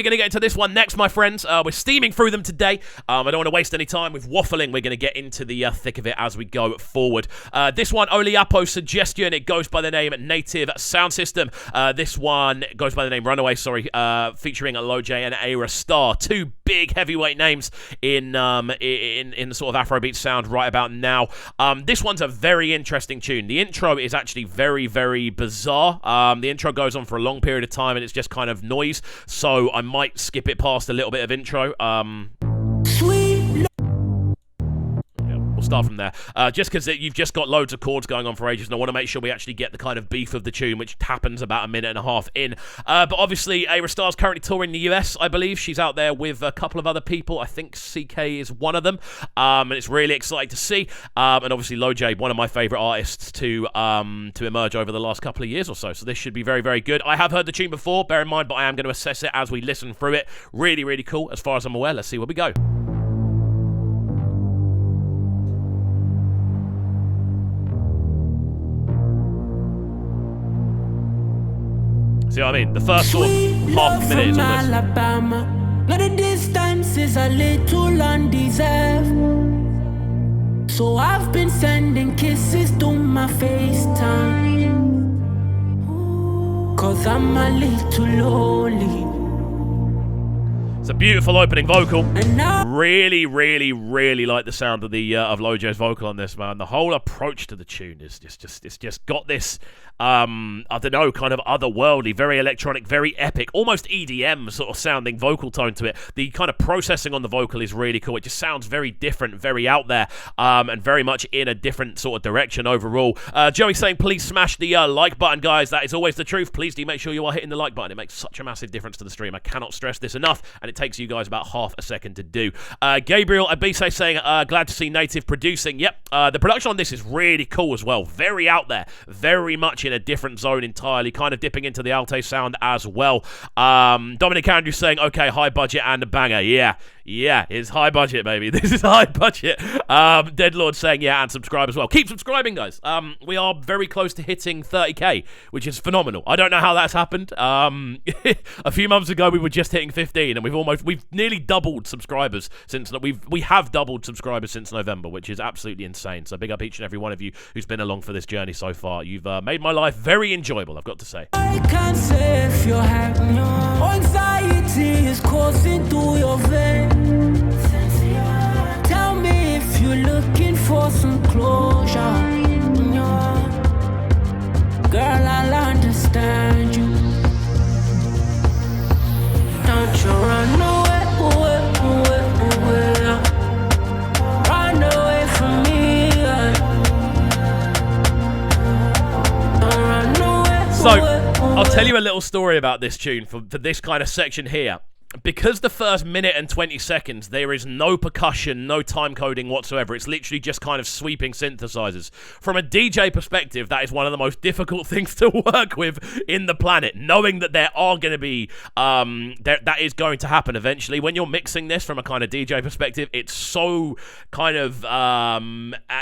we're going to get into this one next, my friends. We're steaming through them today. I don't want to waste any time with waffling. We're going to get into the thick of it as we go forward. This one, Oliapo Suggestion. It goes by the name Native Sound System. This one goes by the name Runaway, featuring Lojay Ayra Starr. Two big heavyweight names in the sort of Afrobeat sound right about now. This one's a very interesting tune. The intro is actually very, very bizarre. The intro goes on for a long period of time and it's just kind of noise, so I might skip it past a little bit of intro. We'll start from there. Just because you've just got loads of chords going on for ages, and I want to make sure we actually get the kind of beef of the tune, which happens about a minute and a half in. But obviously, Ayra Starr's currently touring the US, I believe. She's out there with a couple of other people. I think CK is one of them. And it's really exciting to see. And obviously, Lojay, one of my favourite artists to emerge over the last couple of years or so. So this should be very, very good. I have heard the tune before, bear in mind, but I am going to assess it as we listen through it. Really, really cool. As far as I'm aware, let's see where we go. See what I mean? The first sort of half minute is all this. Alabama. Now the distance is a little undeserved, so I've been sending kisses to my FaceTime, 'cause I'm a little lonely. It's a beautiful opening vocal. Really, really, really like the sound of the of Lojay's vocal on this, man. The whole approach to the tune is just got this I don't know, kind of otherworldly, very electronic, very epic, almost EDM sort of sounding vocal tone to it. The kind of processing on the vocal is really cool. It just sounds very different, very out there, and very much in a different sort of direction overall. Joey saying, please smash the like button, guys. That is always the truth. Please do make sure you are hitting the like button. It makes such a massive difference to the stream. I cannot stress this enough, and it takes you guys about half a second to do. Gabriel Abise saying, glad to see Native producing. Yep, the production on this is really cool as well. Very out there, very much in a different zone entirely, kind of dipping into the Alte sound as well. Dominic Andrews saying, okay, high budget and a banger. Yeah, it's high budget, baby. This is high budget. Deadlord saying, yeah, and subscribe as well. Keep subscribing, guys. We are very close to hitting 30k, which is phenomenal. I don't know how that's happened. A few months ago, we were just hitting 15, and we've nearly doubled subscribers since we have doubled subscribers since November, which is absolutely insane. So big up each and every one of you who's been along for this journey so far. You've made my life very enjoyable, I've got to say. I can't say if you're happy. Anxiety is coursing through your veins. Tell me if you're looking for some closure. Girl, I'll understand you. Don't you run away, away. Run away from me. Don't run away. So, I'll tell you a little story about this tune for this kind of section here. Because the first minute and 20 seconds, there is no percussion, no time coding whatsoever. It's literally just kind of sweeping synthesizers. From a DJ perspective, that is one of the most difficult things to work with in the planet. Knowing that there are going to be, that is going to happen eventually. When you're mixing this from a kind of DJ perspective, it's so kind of,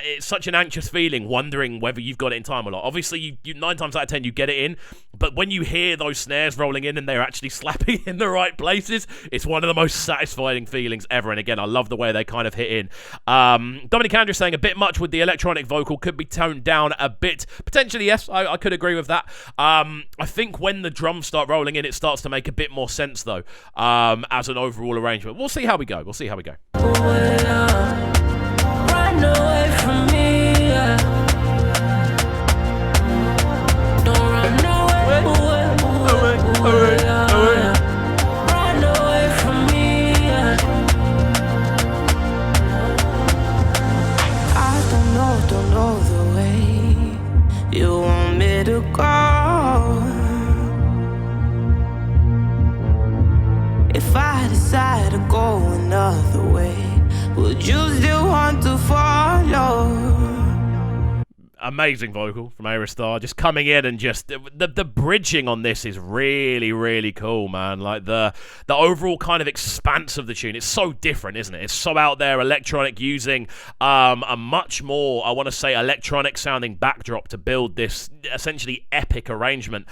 it's such an anxious feeling, wondering whether you've got it in time or not. Obviously, you 9 times out of 10, you get it in. But when you hear those snares rolling in and they're actually slapping in the right places, it's one of the most satisfying feelings ever. And again, I love the way they kind of hit in. Dominic Andrews saying a bit much with the electronic vocal, could be toned down a bit. Potentially, yes, I could agree with that. I think when the drums start rolling in, it starts to make a bit more sense, though, as an overall arrangement. We'll see how we go. Run away from me. Don't run away. Don't know the way you want me to go. If I decide to go another way, would you still want to follow? Amazing vocal from Ayra Starr, just coming in and just the bridging on this is really, really cool, man. Like the overall kind of expanse of the tune, it's so different, isn't it? It's so out there, electronic, using a much more, I want to say, electronic sounding backdrop to build this essentially epic arrangement.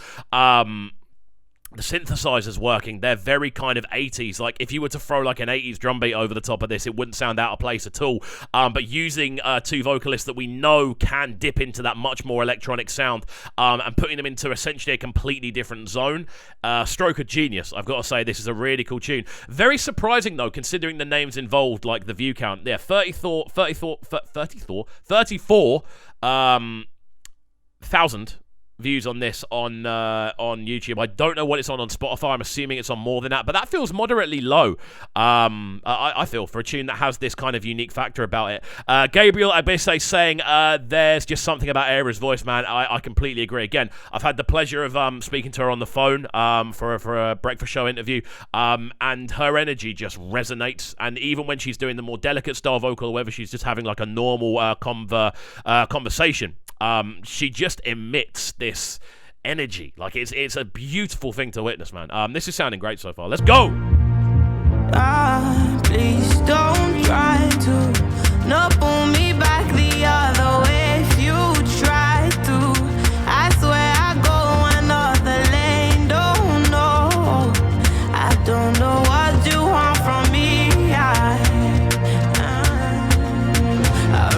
The synthesizers working, they're very kind of 80s. Like, if you were to throw like an 80s drum beat over the top of this, it wouldn't sound out of place at all. But using two vocalists that we know can dip into that much more electronic sound, and putting them into essentially a completely different zone, stroke of genius. I've got to say, this is a really cool tune. Very surprising though, considering the names involved, like the view count. Yeah, 34,000 views on this on YouTube. I don't know what it's on Spotify. I'm assuming it's on more than that, but that feels moderately low. I feel, for a tune that has this kind of unique factor about it. Gabriel Abisse saying there's just something about Ayra's voice, man. I completely agree. Again, I've had the pleasure of speaking to her on the phone for a breakfast show interview, and her energy just resonates. And even when she's doing the more delicate style vocal, or whether she's just having like a normal conversation, she just emits this energy. Like, it's a beautiful thing to witness, man. This is sounding great so far. Let's go. Please don't try to pull me back the other way. If you try to, I swear I go another lane. Don't know, I don't know what you want from me. I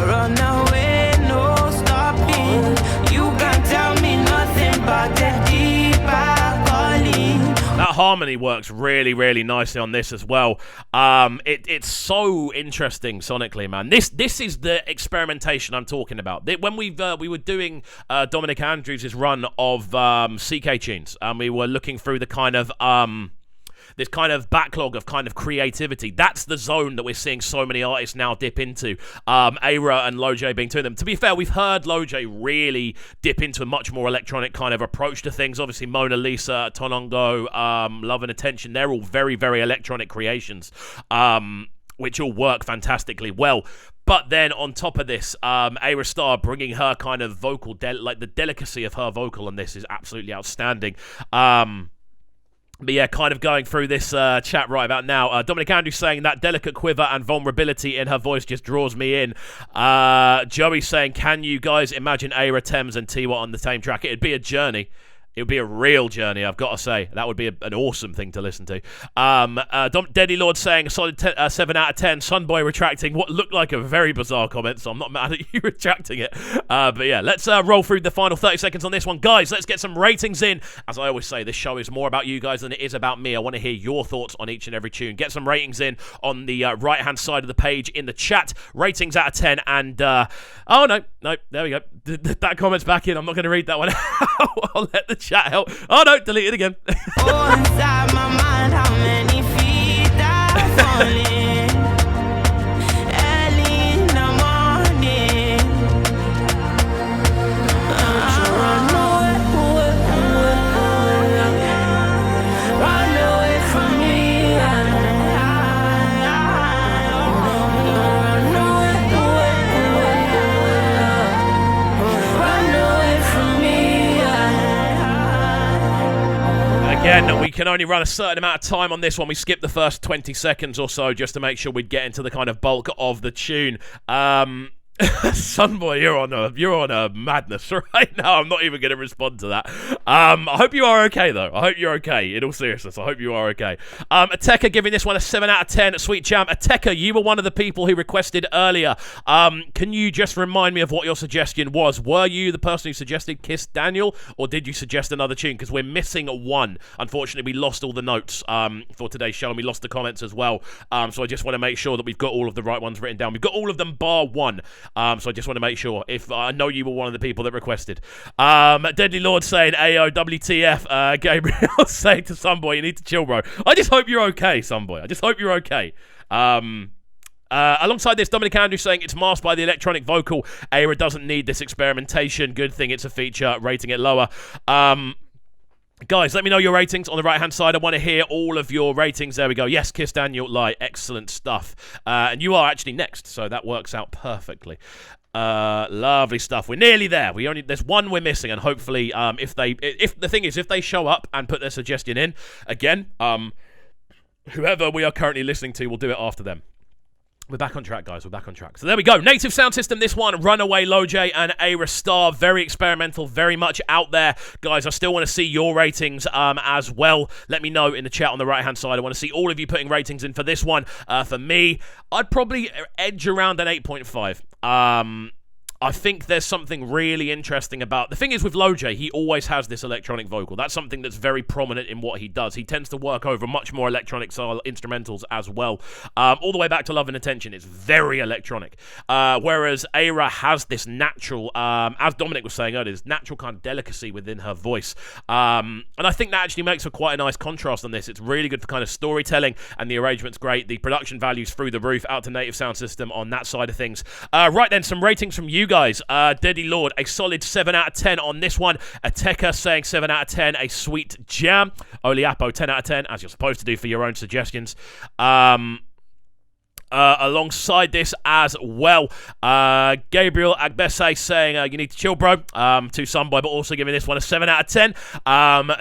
run away, no stopping. You can't tell me nothing but the deeper calling. That harmony works really, really nicely on this as well. It's so interesting sonically, man. This is the experimentation I'm talking about. When we were doing Dominic Andrews' run of CK tunes, and we were looking through the kind of this kind of backlog of kind of creativity. That's the zone that we're seeing so many artists now dip into. Ayra and Lojay being two of them. To be fair, we've heard Lojay really dip into a much more electronic kind of approach to things. Obviously, Mona Lisa, Tonongo, Love and Attention, they're all very, very electronic creations, which all work fantastically well. But then on top of this, Ayra Starr bringing her kind of vocal, like the delicacy of her vocal on this is absolutely outstanding. But yeah, kind of going through this chat right about now. Dominic Andrews saying that delicate quiver and vulnerability in her voice just draws me in. Joey saying, can you guys imagine Ayra, Thames and Tiwa on the same track? It'd be a journey. It would be a real journey, I've got to say. That would be an awesome thing to listen to. Deadly Lord saying a solid 7 out of 10. Sunboy retracting what looked like a very bizarre comment, so I'm not mad at you retracting it. But yeah, let's roll through the final 30 seconds on this one. Guys, let's get some ratings in. As I always say, this show is more about you guys than it is about me. I want to hear your thoughts on each and every tune. Get some ratings in on the right-hand side of the page in the chat. Ratings out of 10. And, oh, no, there we go. That comment's back in. I'm not going to read that one. I'll let the chat help. Oh no, delete it again. Oh, inside my mind, how many feet are falling early in the morning. Run away from me. Run away from me. Again, we can only run a certain amount of time on this one. We skipped the first 20 seconds or so just to make sure we'd get into the kind of bulk of the tune. Sunboy, you're on a madness right now. I'm not even going to respond to that. I hope you are okay, though. I hope you're okay. In all seriousness, I hope you are okay. Ateka giving this one a 7 out of 10. Sweet champ. Ateka, you were one of the people who requested earlier. Can you just remind me of what your suggestion was? Were you the person who suggested Kiss Daniel, or did you suggest another tune? Because we're missing one. Unfortunately, we lost all the notes for today's show, and we lost the comments as well. So I just want to make sure that we've got all of the right ones written down. We've got all of them bar one. So I just want to make sure. If I know you were one of the people that requested. Deadly Lord saying AO WTF. Gabriel saying to Sunboy, you need to chill, bro. I just hope you're okay, Sunboy. I just hope you're okay. Alongside this, Dominic Andrews saying it's masked by the electronic vocal. Ayra doesn't need this experimentation. Good thing it's a feature. Rating it lower. Guys, let me know your ratings on the right-hand side. I want to hear all of your ratings. There we go. Yes, Kiss Daniel, lie. Excellent stuff. And you are actually next, so that works out perfectly. Lovely stuff. We're nearly there. There's one we're missing, and hopefully, if they show up and put their suggestion in, again, whoever we are currently listening to will do it after them. We're back on track, guys. We're back on track. So there we go. Native sound system, this one. Runaway, Lojay, and Ayra Starr. Very experimental, very much out there. Guys, I still want to see your ratings as well. Let me know in the chat on the right-hand side. I want to see all of you putting ratings in for this one. For me, I'd probably edge around an 8.5. I think there's something really interesting about... The thing is with Lojay, he always has this electronic vocal. That's something that's very prominent in what he does. He tends to work over much more electronic-style instrumentals as well. All the way back to Love and Attention, it's very electronic. Whereas Ayra has this natural, as Dominic was saying earlier, this natural kind of delicacy within her voice. And I think that actually makes for quite a nice contrast on this. It's really good for kind of storytelling, and the arrangement's great. The production value's through the roof, out to native sound system on that side of things. Right then, some ratings from you guys. Deddy Lord, a solid 7 out of 10 on this one. Ateka saying 7 out of 10, a sweet jam. Oliapo, 10 out of 10, as you're supposed to do for your own suggestions. Alongside this as well, Gabriel Agbese saying you need to chill, bro, to Sunboy, but also giving this one a 7 out of 10.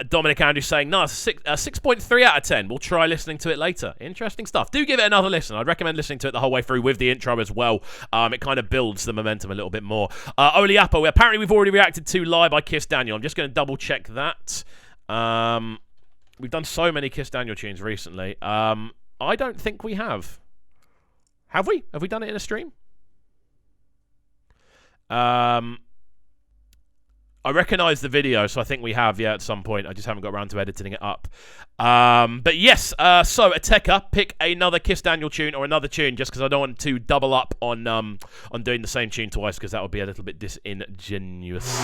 Dominic Andrews saying no, 6.3 out of 10. We'll try listening to it later. Interesting stuff. Do give it another listen. I'd recommend listening to it the whole way through with the intro as well. It kind of builds the momentum a little bit more. Oliapo, apparently we've already reacted to Lie by Kiss Daniel. I'm just going to double check that. We've done so many Kiss Daniel tunes recently. I don't think we have. Have we? Have we done it in a stream? I recognise the video, so I think we have, yeah, at some point. I just haven't got around to editing it up. But yes, so Ateka, pick another Kiss Daniel tune or another tune, just because I don't want to double up on doing the same tune twice, because that would be a little bit disingenuous.